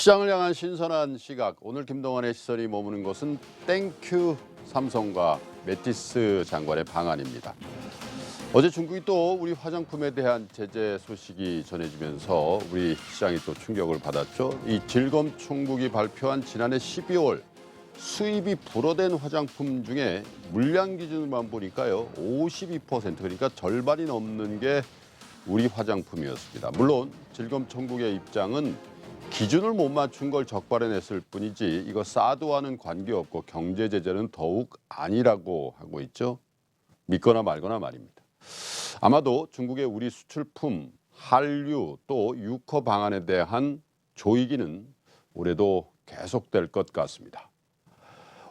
시장을 향한 신선한 시각. 오늘 김동완의 시선이 머무는 곳은 땡큐 삼성과 매티스 장관의 방안입니다. 어제 중국이 또 우리 화장품에 대한 제재 소식이 전해지면서 우리 시장이 또 충격을 받았죠. 이 질검총국이 발표한 지난해 12월 수입이 불어된 화장품 중에 물량 기준으로만 보니까요, 52% 그러니까 절반이 넘는 게 우리 화장품이었습니다. 물론 질검총국의 입장은 기준을 못 맞춘 걸 적발해냈을 뿐이지 이거 사드와는 관계없고 경제 제재는 더욱 아니라고 하고 있죠. 믿거나 말거나 말입니다. 아마도 중국의 우리 수출품, 한류 또 유커 방안에 대한 조이기는 올해도 계속될 것 같습니다.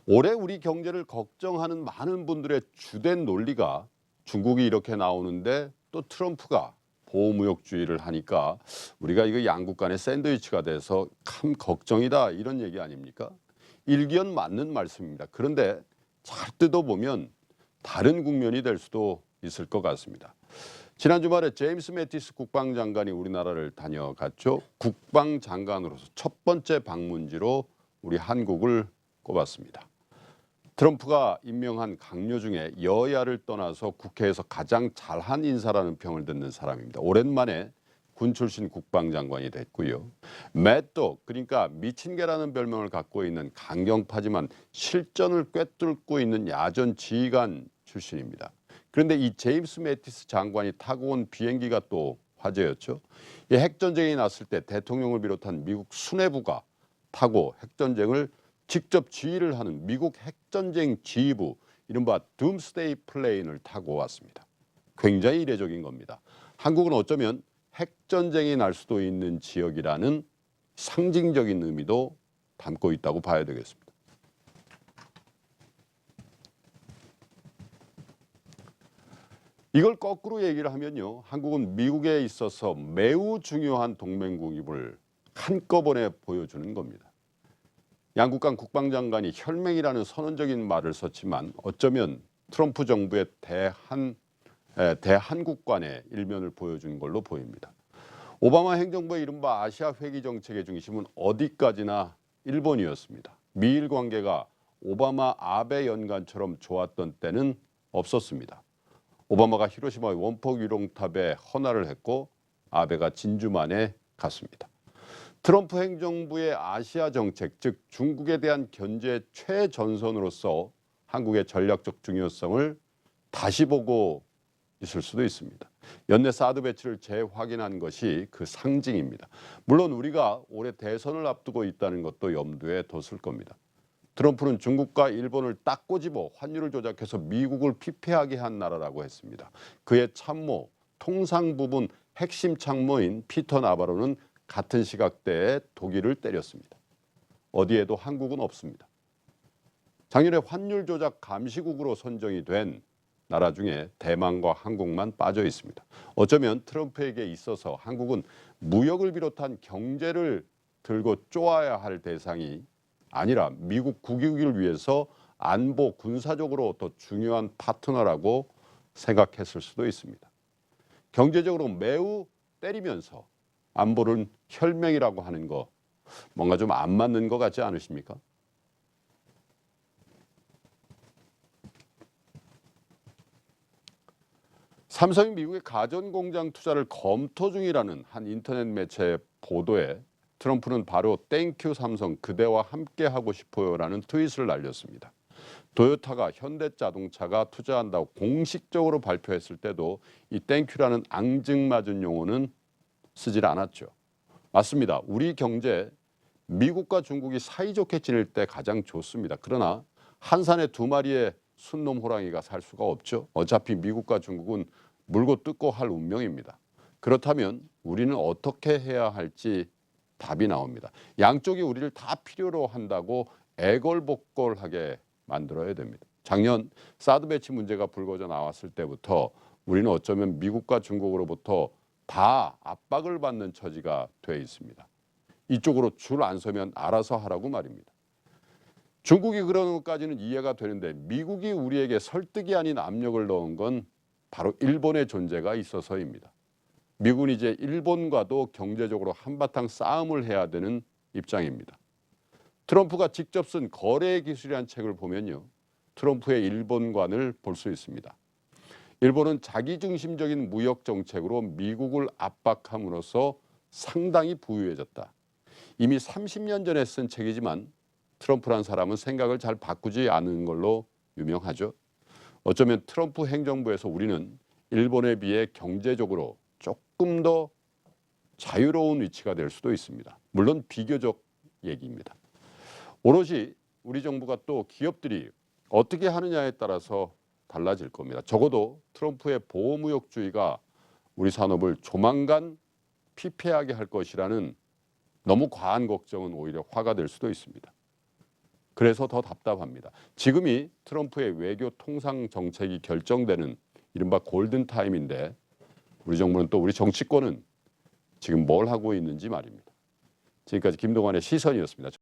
올해 우리 경제를 걱정하는 많은 분들의 주된 논리가 중국이 이렇게 나오는데 또 트럼프가 보호무역주의를 하니까 우리가 이거 양국 간의 샌드위치가 돼서 참 걱정이다, 이런 얘기 아닙니까? 일견 맞는 말씀입니다. 그런데 잘 뜯어보면 다른 국면이 될 수도 있을 것 같습니다. 지난 주말에 제임스 매티스 국방장관이 우리나라를 다녀갔죠. 국방장관으로서 첫 번째 방문지로 우리 한국을 꼽았습니다. 트럼프가 임명한 강요 중에 여야를 떠나서 국회에서 가장 잘한 인사라는 평을 듣는 사람입니다. 오랜만에 군 출신 국방장관이 됐고요. 매독, 그러니까 미친 개라는 별명을 갖고 있는 강경파지만 실전을 꿰뚫고 있는 야전 지휘관 출신입니다. 그런데 이 제임스 매티스 장관이 타고 온 비행기가 또 화제였죠. 이 핵전쟁이 났을 때 대통령을 비롯한 미국 수뇌부가 타고 핵전쟁을 직접 지휘를 하는 미국 핵전쟁 지휘부, 이른바 둠스데이 플레인을 타고 왔습니다. 굉장히 이례적인 겁니다. 한국은 어쩌면 핵전쟁이 날 수도 있는 지역이라는 상징적인 의미도 담고 있다고 봐야 되겠습니다. 이걸 거꾸로 얘기를 하면요, 한국은 미국에 있어서 매우 중요한 동맹국임을 한꺼번에 보여주는 겁니다. 양국 간 국방장관이 혈맹이라는 선언적인 말을 썼지만 어쩌면 트럼프 정부의 대한국 간의 일면을 보여준 걸로 보입니다. 오바마 행정부의 이른바 아시아 회귀 정책의 중심은 어디까지나 일본이었습니다. 미일 관계가 오바마 아베 연간처럼 좋았던 때는 없었습니다. 오바마가 히로시마 원폭 위롱탑에 헌화를 했고 아베가 진주만에 갔습니다. 트럼프 행정부의 아시아 정책, 즉 중국에 대한 견제 최전선으로서 한국의 전략적 중요성을 다시 보고 있을 수도 있습니다. 연내 사드 배치를 재확인한 것이 그 상징입니다. 물론 우리가 올해 대선을 앞두고 있다는 것도 염두에 뒀을 겁니다. 트럼프는 중국과 일본을 딱 꼬집어 환율을 조작해서 미국을 피폐하게 한 나라라고 했습니다. 그의 참모, 통상부분 핵심 참모인 피터 나바로는 같은 시각대에 독일을 때렸습니다. 어디에도 한국은 없습니다. 작년에 환율 조작 감시국으로 선정이 된 나라 중에 대만과 한국만 빠져 있습니다. 어쩌면 트럼프에게 있어서 한국은 무역을 비롯한 경제를 들고 쪼아야 할 대상이 아니라 미국 국익을 위해서 안보 군사적으로 더 중요한 파트너라고 생각했을 수도 있습니다. 경제적으로 매우 때리면서 안보는 혈맹이라고 하는 거 뭔가 좀 안 맞는 것 같지 않으십니까? 삼성이 미국의 가전공장 투자를 검토 중이라는 한 인터넷 매체의 보도에 트럼프는 바로 땡큐 삼성 그대와 함께하고 싶어요라는 트윗을 날렸습니다. 도요타가 현대자동차가 투자한다고 공식적으로 발표했을 때도 이 땡큐라는 앙증맞은 용어는 쓰질 않았죠. 맞습니다. 우리 경제 미국과 중국이 사이좋게 지낼 때 가장 좋습니다. 그러나 한 산에 두 마리의 순놈 호랑이가 살 수가 없죠. 어차피 미국과 중국은 물고 뜯고 할 운명입니다. 그렇다면 우리는 어떻게 해야 할지 답이 나옵니다. 양쪽이 우리를 다 필요로 한다고 애걸복걸하게 만들어야 됩니다. 작년 사드 배치 문제가 불거져 나왔을 때부터 우리는 어쩌면 미국과 중국으로부터 다 압박을 받는 처지가 돼 있습니다. 이쪽으로 줄 안 서면 알아서 하라고 말입니다. 중국이 그러는 것까지는 이해가 되는데 미국이 우리에게 설득이 아닌 압력을 넣은 건 바로 일본의 존재가 있어서입니다. 미국은 이제 일본과도 경제적으로 한바탕 싸움을 해야 되는 입장입니다. 트럼프가 직접 쓴 거래 기술이라는 책을 보면요. 트럼프의 일본관을 볼 수 있습니다. 일본은 자기중심적인 무역 정책으로 미국을 압박함으로써 상당히 부유해졌다. 이미 30년 전에 쓴 책이지만 트럼프란 사람은 생각을 잘 바꾸지 않은 걸로 유명하죠. 어쩌면 트럼프 행정부에서 우리는 일본에 비해 경제적으로 조금 더 자유로운 위치가 될 수도 있습니다. 물론 비교적 얘기입니다. 오롯이 우리 정부가 또 기업들이 어떻게 하느냐에 따라서 달라질 겁니다. 적어도 트럼프의 보호무역주의가 우리 산업을 조만간 피폐하게 할 것이라는 너무 과한 걱정은 오히려 화가 될 수도 있습니다. 그래서 더 답답합니다. 지금이 트럼프의 외교 통상 정책이 결정되는 이른바 골든타임인데 우리 정부는 또 우리 정치권은 지금 뭘 하고 있는지 말입니다. 지금까지 김동완의 시선이었습니다.